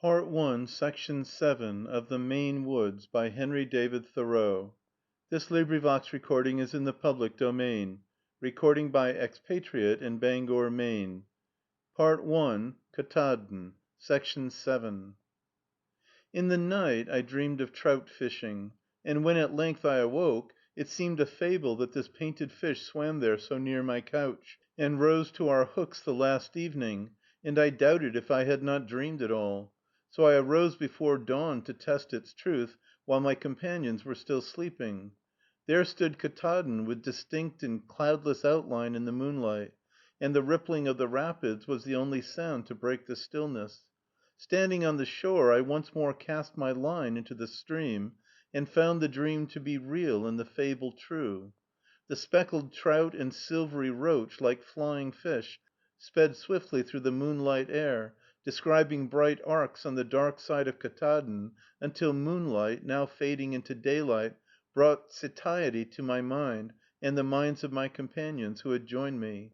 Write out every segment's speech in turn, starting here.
Part One, Section 7 of The Maine Woods by Henry David Thoreau. This recording is in the public domain. Recording by Expatriate in Bangor, Maine. Part One, Ktaadn, Section 7. In the night I dreamed of trout fishing, and when at length I awoke, it seemed a fable that this painted fish swam there so near my couch, and rose to our hooks the last evening, and I doubted if I had not dreamed it all. So I arose before dawn to test its truth, while my companions were still sleeping. There stood Ktaadn with distinct and cloudless outline in the moonlight, and the rippling of the rapids was the only sound to break the stillness. Standing on the shore, I once more cast my line into the stream, and found the dream to be real and the fable true. The speckled trout and silvery roach, like flying fish, sped swiftly through the moonlight air, describing bright arcs on the dark side of Ktaadn, until moonlight, now fading into daylight, brought satiety to my mind and the minds of my companions, who had joined me.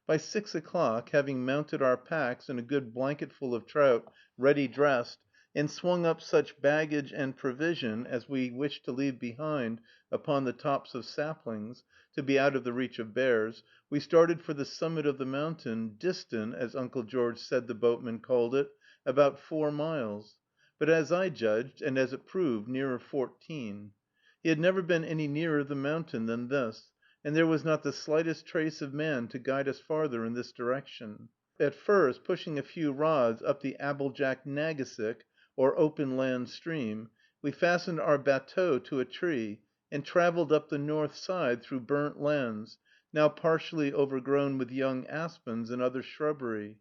By 6 o'clock, having mounted our packs and a good blanketful of trout ready dressed, and swung up such baggage and provision as we wished to leave behind upon the tops of saplings, to be out of the reach of bears, we started for the summit of the mountain, distant, as Uncle George said the boatman called it, about 4 miles; but as I judged, and as it proved, nearer 14. He had never been any nearer the mountain than this, and there was not the slightest trace of man to guide us farther in this direction. At first, pushing a few rods up the Aboljacknagesic, or open land stream, we fastened our batteau to a tree, and traveled up the north side through burnt lands, now partially overgrown with young aspens and other shrubbery;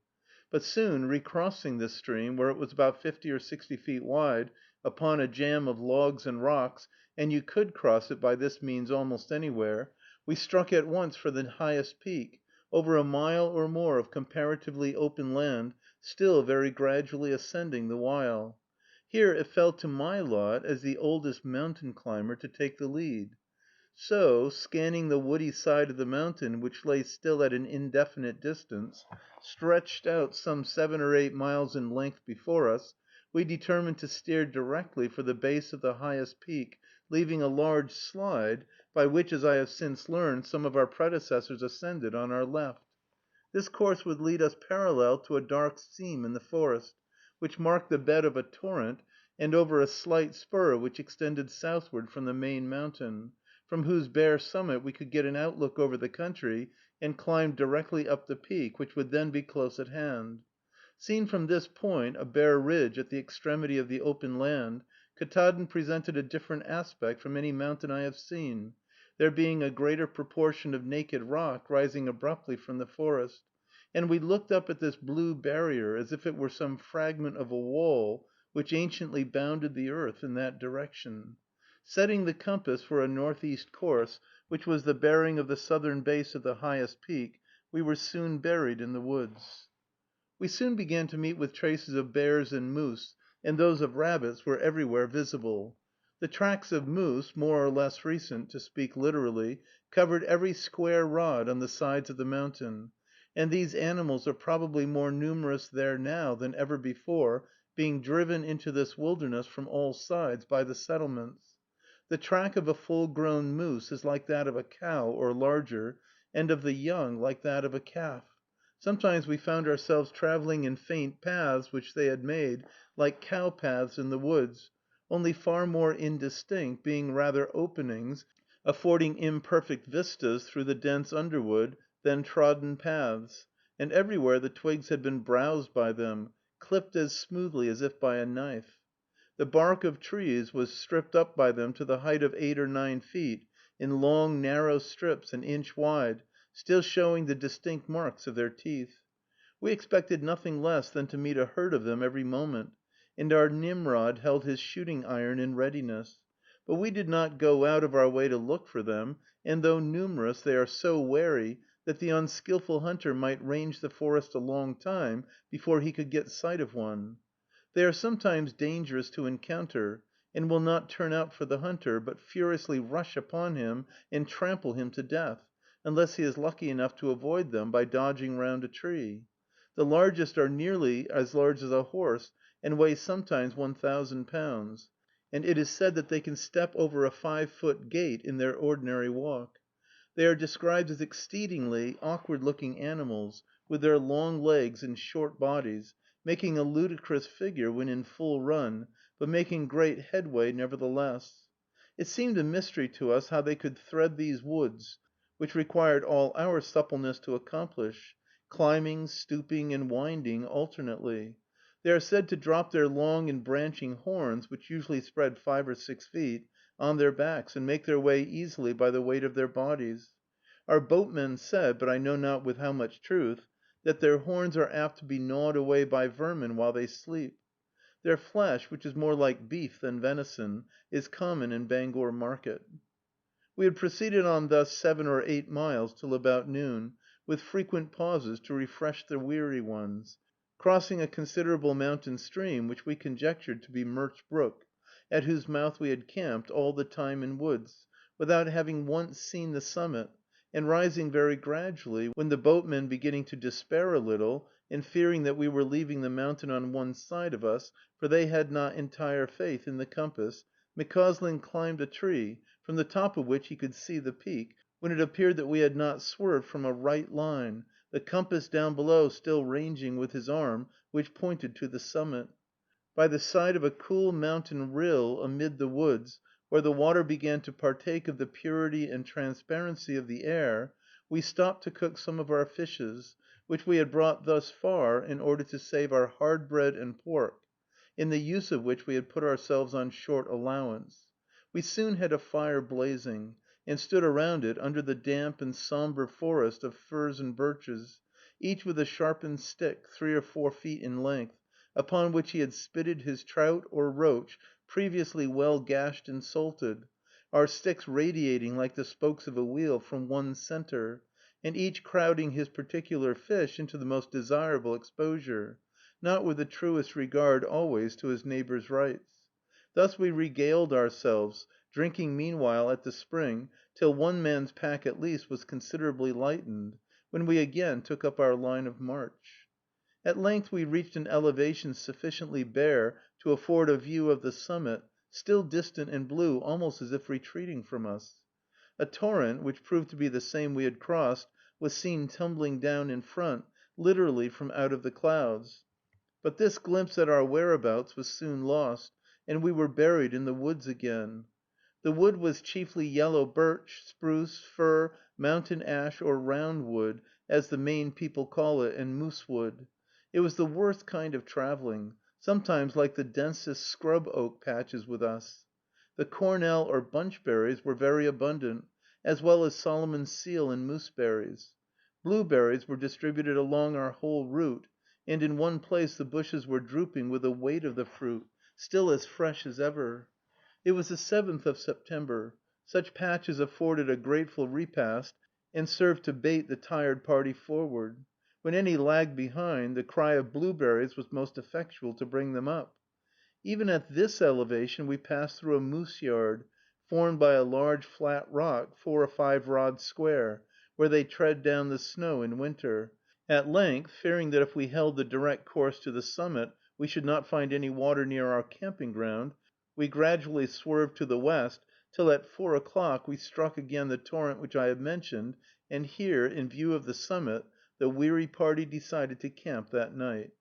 but soon, recrossing this stream, where it was about 50 or 60 feet wide, upon a jam of logs and rocks, and you could cross it by this means almost anywhere, we struck at once for the highest peak, over a mile or more of comparatively open land, still very gradually ascending the while. Here it fell to my lot, as the oldest mountain climber, to take the lead. So, scanning the woody side of the mountain, which lay still at an indefinite distance, stretched out some 7 or 8 miles in length before us, we determined to steer directly for the base of the highest peak, leaving a large slide, by which, as I have since learned, some of our predecessors ascended, on our left. This course would lead us parallel to a dark seam in the forest, which marked the bed of a torrent, and over a slight spur which extended southward from the main mountain, from whose bare summit we could get an outlook over the country, and climb directly up the peak, which would then be close at hand. Seen from this point, a bare ridge at the extremity of the open land, Ktaadn presented a different aspect from any mountain I have seen, there being a greater proportion of naked rock rising abruptly from the forest; and we looked up at this blue barrier as if it were some fragment of a wall which anciently bounded the earth in that direction. Setting the compass for a northeast course, which was the bearing of the southern base of the highest peak, we were soon buried in the woods. We soon began to meet with traces of bears and moose, and those of rabbits were everywhere visible. The tracks of moose, more or less recent, to speak literally, covered every square rod on the sides of the mountain, and these animals are probably more numerous there now than ever before, being driven into this wilderness from all sides by the settlements. The track of a full-grown moose is like that of a cow, or larger, and of the young like that of a calf. Sometimes we found ourselves traveling in faint paths which they had made, like cow paths in the woods, only far more indistinct, being rather openings, affording imperfect vistas through the dense underwood, than trodden paths; and everywhere the twigs had been browsed by them, clipped as smoothly as if by a knife. The bark of trees was stripped up by them to the height of 8 or 9 feet, in long, narrow strips, an inch wide, still showing the distinct marks of their teeth. We expected nothing less than to meet a herd of them every moment, and our Nimrod held his shooting iron in readiness. But we did not go out of our way to look for them, and though numerous, they are so wary that the unskilful hunter might range the forest a long time before he could get sight of one. They are sometimes dangerous to encounter, and will not turn out for the hunter, but furiously rush upon him and trample him to death, unless he is lucky enough to avoid them by dodging round a tree. The largest are nearly as large as a horse, and weigh sometimes 1,000 pounds, and it is said that they can step over a 5-foot gate in their ordinary walk. They are described as exceedingly awkward looking animals, with their long legs and short bodies, making a ludicrous figure when in full run, but making great headway nevertheless. It seemed a mystery to us how they could thread these woods, which required all our suppleness to accomplish, climbing, stooping, and winding alternately. They are said to drop their long and branching horns, which usually spread 5 or 6 feet, on their backs, and make their way easily by the weight of their bodies. Our boatmen said, but I know not with how much truth, that their horns are apt to be gnawed away by vermin while they sleep. Their flesh, which is more like beef than venison, is common in Bangor Market. We had proceeded on thus 7 or 8 miles till about noon, with frequent pauses to refresh the weary ones, crossing a considerable mountain stream, which we conjectured to be Murch Brook, at whose mouth we had camped all the time in woods, without having once seen the summit, and rising very gradually, when the boatmen beginning to despair a little, and fearing that we were leaving the mountain on one side of us, for they had not entire faith in the compass, McCauslin climbed a tree, from the top of which he could see the peak, when it appeared that we had not swerved from a right line, the compass down below still ranging with his arm, which pointed to the summit. By the side of a cool mountain rill amid the woods, where the water began to partake of the purity and transparency of the air, we stopped to cook some of our fishes, which we had brought thus far in order to save our hard bread and pork, in the use of which we had put ourselves on short allowance. We soon had a fire blazing, and stood around it under the damp and somber forest of firs and birches, each with a sharpened stick, 3 or 4 feet in length, upon which he had spitted his trout or roach previously well gashed and salted, our sticks radiating like the spokes of a wheel from one center, and each crowding his particular fish into the most desirable exposure, not with the truest regard always to his neighbor's rights. Thus we regaled ourselves, drinking meanwhile at the spring, till one man's pack at least was considerably lightened, when we again took up our line of march. At length we reached an elevation sufficiently bare to afford a view of the summit, still distant and blue, almost as if retreating from us. A torrent, which proved to be the same we had crossed, was seen tumbling down in front, literally from out of the clouds. But this glimpse at our whereabouts was soon lost, and we were buried in the woods again. The wood was chiefly yellow birch, spruce, fir, mountain ash, or round wood, as the Maine people call it, and moose wood. It was the worst kind of traveling, sometimes like the densest scrub oak patches with us. The cornel or bunchberries were very abundant, as well as Solomon's seal and mooseberries. Blueberries were distributed along our whole route, and in one place the bushes were drooping with the weight of the fruit, still as fresh as ever. It was the 7th of September. Such patches afforded a grateful repast, and served to bait the tired party forward. When any lagged behind, the cry of blueberries was most effectual to bring them up. Even at this elevation we passed through a moose yard, formed by a large flat rock, 4 or 5 rods square, where they tread down the snow in winter. At length, fearing that if we held the direct course to the summit we should not find any water near our camping ground, we gradually swerved to the west, till at 4 o'clock we struck again the torrent which I have mentioned, and here, in view of the summit, the weary party decided to camp that night.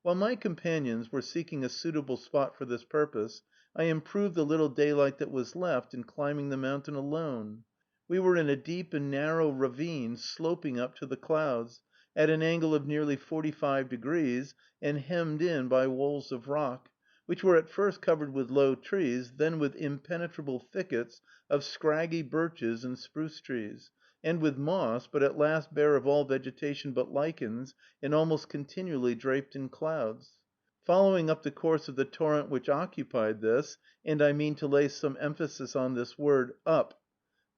While my companions were seeking a suitable spot for this purpose, I improved the little daylight that was left in climbing the mountain alone. We were in a deep and narrow ravine, sloping up to the clouds, at an angle of nearly 45 degrees, and hemmed in by walls of rock, which were at first covered with low trees, then with impenetrable thickets of scraggy birches and spruce trees, and with moss, but at last bare of all vegetation but lichens, and almost continually draped in clouds. Following up the course of the torrent which occupied this, and I mean to lay some emphasis on this word up,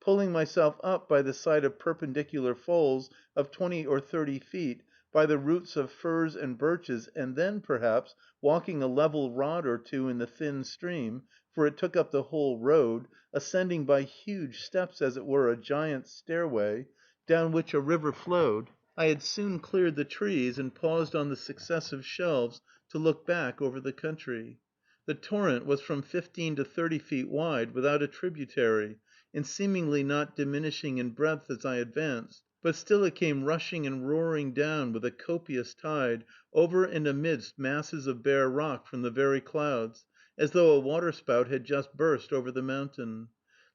pulling myself up by the side of perpendicular falls of 20 or 30 feet, by the roots of firs and birches, and then, perhaps, walking a level rod or two in the thin stream, for it took up the whole road, ascending by huge steps, as it were, a giant's stairway, down which a river flowed, I had soon cleared the trees, and paused on the successive shelves to look back over the country. The torrent was from 15 to 30 feet wide, without a tributary, and seemingly not diminishing in breadth as I advanced, but still it came rushing and roaring down with a copious tide, over and amidst masses of bare rock from the very clouds, as though a waterspout had just burst over the mountain.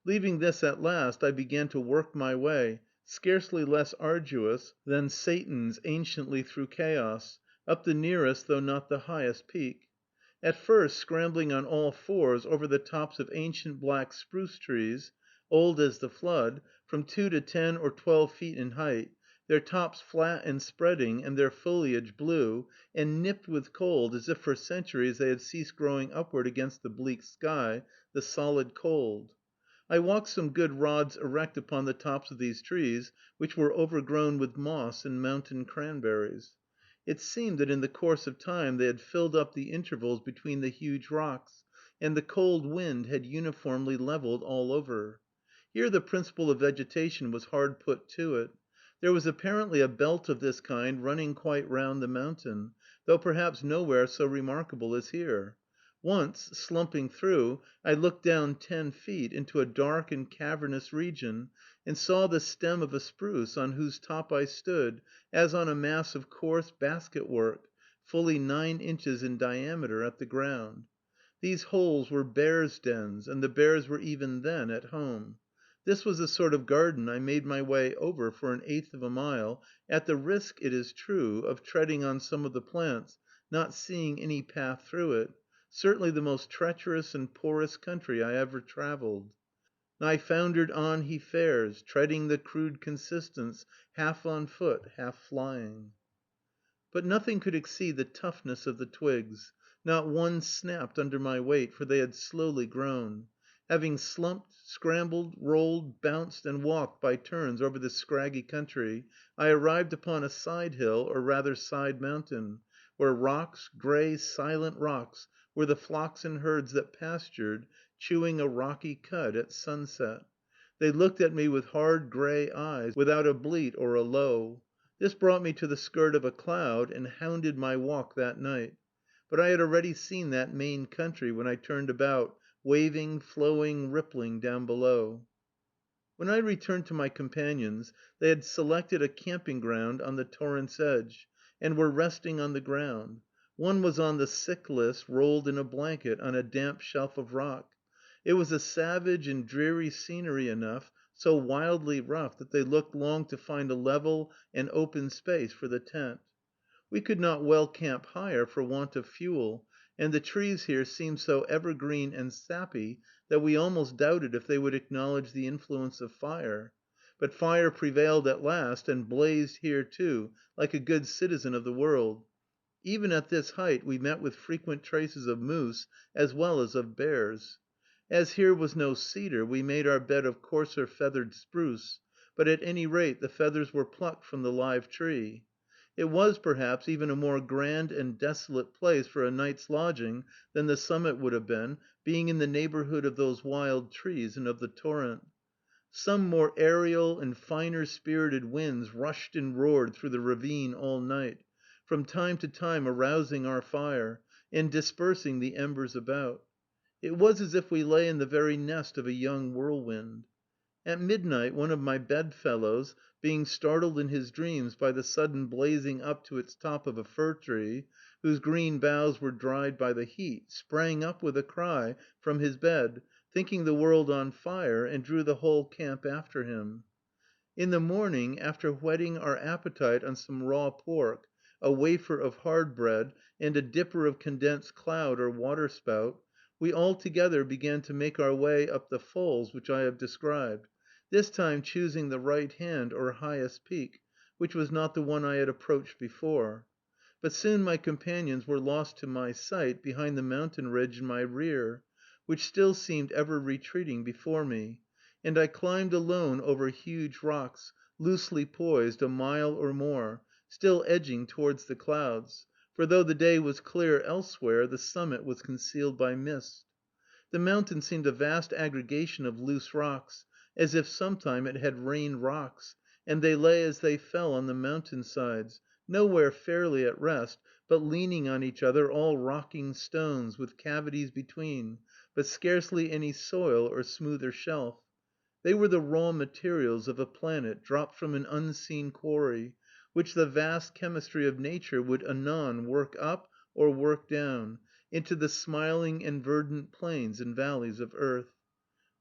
Leaving this at last, I began to work my way, scarcely less arduous than Satan's anciently through chaos, up the nearest though not the highest peak. At first, scrambling on all fours over the tops of ancient black spruce trees, old as the flood, from 2 to 10 or 12 feet in height, their tops flat and spreading, and their foliage blue, and nipped with cold, as if for centuries they had ceased growing upward against the bleak sky, the solid cold. I walked some good rods erect upon the tops of these trees, which were overgrown with moss and mountain cranberries. It seemed that in the course of time they had filled up the intervals between the huge rocks, and the cold wind had uniformly leveled all over. Here the principle of vegetation was hard put to it. There was apparently a belt of this kind running quite round the mountain, though perhaps nowhere so remarkable as here. Once, slumping through, I looked down 10 feet into a dark and cavernous region, and saw the stem of a spruce, on whose top I stood, as on a mass of coarse basket work, fully 9 inches in diameter at the ground. These holes were bears' dens, and the bears were even then at home. This was the sort of garden I made my way over for an eighth of a mile, at the risk, it is true, of treading on some of the plants, not seeing any path through it, certainly the most treacherous and poorest country I ever traveled. Nigh foundered on he fares, treading the crude consistence, half on foot, half flying. But nothing could exceed the toughness of the twigs. Not one snapped under my weight, for they had slowly grown. Having slumped, scrambled, rolled, bounced, and walked by turns over this scraggy country, I arrived upon a side hill, or rather side mountain, where rocks, gray, silent rocks, were the flocks and herds that pastured, chewing a rocky cud at sunset. They looked at me with hard gray eyes, without a bleat or a low. This brought me to the skirt of a cloud, and hounded my walk that night. But I had already seen that Maine country when I turned about, waving, flowing, rippling down below. When I returned to my companions, they had selected a camping ground on the torrent's edge, and were resting on the ground. One was on the sick list, rolled in a blanket, on a damp shelf of rock. It was a savage and dreary scenery enough, so wildly rough that they looked long to find a level and open space for the tent. We could not well camp higher for want of fuel, and the trees here seemed so evergreen and sappy that we almost doubted if they would acknowledge the influence of fire. But fire prevailed at last, and blazed here too, like a good citizen of the world. Even at this height we met with frequent traces of moose, as well as of bears. As here was no cedar, we made our bed of coarser feathered spruce, but at any rate the feathers were plucked from the live tree. It was, perhaps, even a more grand and desolate place for a night's lodging than the summit would have been, being in the neighborhood of those wild trees and of the torrent. Some more aerial and finer spirited winds rushed and roared through the ravine all night, from time to time arousing our fire, and dispersing the embers about. It was as if we lay in the very nest of a young whirlwind. At midnight one of my bedfellows, being startled in his dreams by the sudden blazing up to its top of a fir tree, whose green boughs were dried by the heat, sprang up with a cry from his bed, thinking the world on fire, and drew the whole camp after him. In the morning, after whetting our appetite on some raw pork, a wafer of hard bread, and a dipper of condensed cloud or waterspout, we all together began to make our way up the falls which I have described, this time choosing the right hand or highest peak, which was not the one I had approached before. But soon my companions were lost to my sight behind the mountain ridge in my rear, which still seemed ever retreating before me, and I climbed alone over huge rocks, loosely poised, a mile or more, still edging towards the clouds, for though the day was clear elsewhere, the summit was concealed by mist. The mountain seemed a vast aggregation of loose rocks, as if sometime it had rained rocks, and they lay as they fell on the mountain sides, nowhere fairly at rest, but leaning on each other, all rocking stones, with cavities between, but scarcely any soil or smoother shelf. They were the raw materials of a planet dropped from an unseen quarry, which the vast chemistry of nature would anon work up or work down into the smiling and verdant plains and valleys of earth.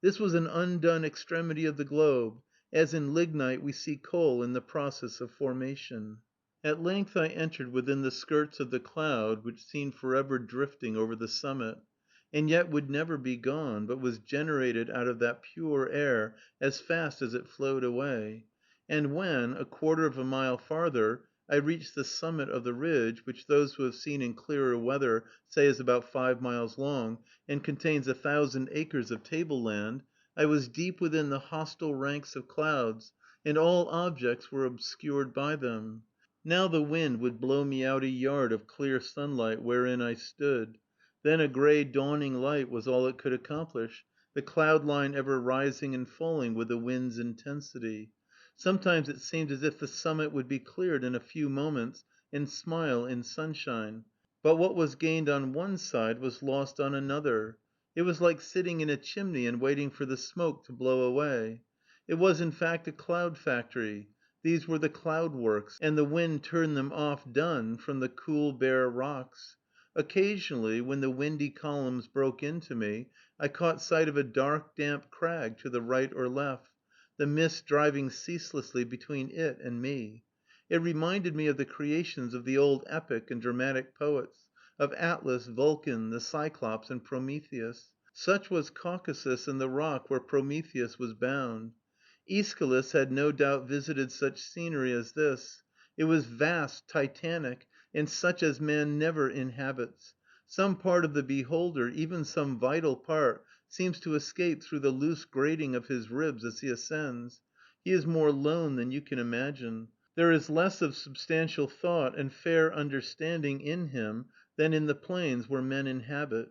This was an undone extremity of the globe, as in lignite we see coal in the process of formation. At length I entered within the skirts of the cloud which seemed forever drifting over the summit, and yet would never be gone, but was generated out of that pure air as fast as it flowed away; and when, a quarter of a mile farther, I reached the summit of the ridge, which those who have seen in clearer weather say is about 5 miles long, and contains 1,000 acres of table land, I was deep within the hostile ranks of clouds, and all objects were obscured by them. Now the wind would blow me out a yard of clear sunlight wherein I stood; then a gray dawning light was all it could accomplish, the cloud line ever rising and falling with the wind's intensity. Sometimes it seemed as if the summit would be cleared in a few moments and smile in sunshine, but what was gained on one side was lost on another. It was like sitting in a chimney and waiting for the smoke to blow away. It was, in fact, a cloud factory. These were the cloud works, and the wind turned them off done from the cool, bare rocks. Occasionally, when the windy columns broke into me, I caught sight of a dark, damp crag to the right or left, the mist driving ceaselessly between it and me. It reminded me of the creations of the old epic and dramatic poets, of Atlas, Vulcan, the Cyclops, and Prometheus. Such was Caucasus and the rock where Prometheus was bound. Aeschylus had no doubt visited such scenery as this. It was vast, titanic, and such as man never inhabits. Some part of the beholder, even some vital part, seems to escape through the loose grating of his ribs as he ascends. He is more lone than you can imagine. There is less of substantial thought and fair understanding in him than in the plains where men inhabit.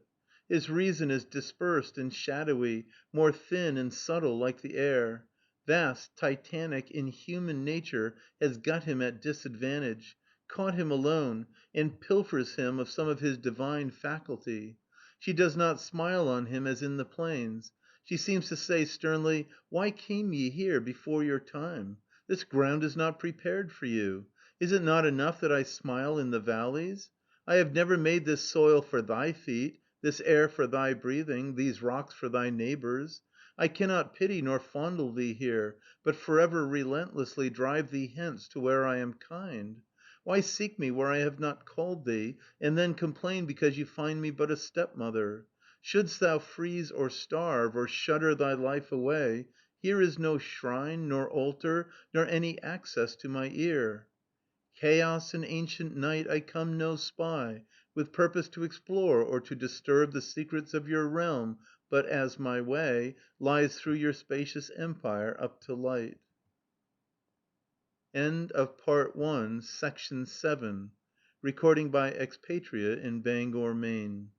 His reason is dispersed and shadowy, more thin and subtle, like the air. Vast, titanic, inhuman nature has got him at disadvantage, caught him alone, and pilfers him of some of his divine faculty. She does not smile on him as in the plains. She seems to say sternly, "Why came ye here before your time? This ground is not prepared for you. Is it not enough that I smile in the valleys? I have never made this soil for thy feet, this air for thy breathing, these rocks for thy neighbors. I cannot pity nor fondle thee here, but forever relentlessly drive thee hence to where I am kind. Why seek me where I have not called thee, and then complain because you find me but a stepmother? Shouldst thou freeze or starve, or shudder thy life away, here is no shrine, nor altar, nor any access to my ear. Chaos and ancient night, I come no spy, with purpose to explore or to disturb the secrets of your realm, but as my way lies through your spacious empire up to light." End of Part One, Section 7. Recording by Expatriate in Bangor, Maine.